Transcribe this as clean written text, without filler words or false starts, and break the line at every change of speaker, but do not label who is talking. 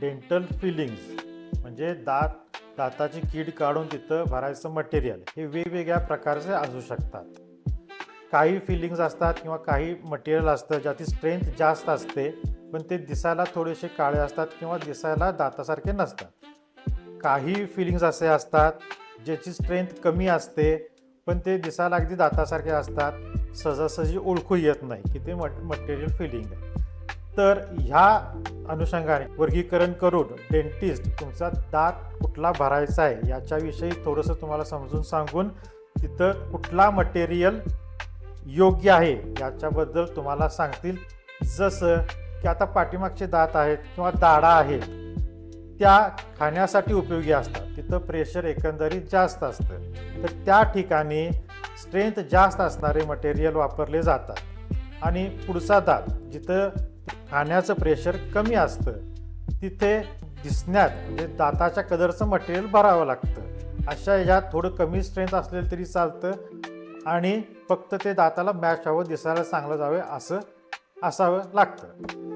Dental feelings म्हणजे दाताची कीड काढून तिथं भरायचं मटेरियल हे वेगवेगळ्या प्रकारचे असू शकतात. काही फिलिंग्स असतात किंवा काही मटेरियल असतं ज्याची स्ट्रेंथ जास्त असते, पण ते दिसायला थोडेसे काळे असतात किंवा दिसायला दातासारखे नसतात. काही फिलिंग्स असे असतात ज्याची स्ट्रेंथ कमी असते, पण ते दिसायला अगदी दातासारखे असतात, सहजासहजी ओळखू येत नाही की ते मटेरियल फिलिंग आहे. तर ह्या अनुषंगाने वर्गीकरण करून डेंटिस्ट तुमचा दात कुठला भरायचा आहे याच्याविषयी थोडंसं तुम्हाला समजून सांगून तिथं कुठला मटेरियल योग्य आहे याच्याबद्दल तुम्हाला सांगतील. जसं की आता पाठीमागचे दात आहेत किंवा दाढा आहेत, त्या खाण्यासाठी उपयोगी असतात, तिथं प्रेशर एकंदरीत जास्त असतं, तर त्या ठिकाणी स्ट्रेंथ जास्त असणारे मटेरियल वापरले जातात. आणि पुढचा दात जिथं खाण्याचं प्रेशर कमी असतं तिथे दिसण्यात म्हणजे दाताच्या कदरचं मटेरियल भरावं लागतं. अशा ह्याच्यात थोडं कमी स्ट्रेंथ असलेलं तरी चालतं आणि फक्त ते दाताला मॅच व्हावं, दिसायला चांगलं जावं असं असावं लागतं.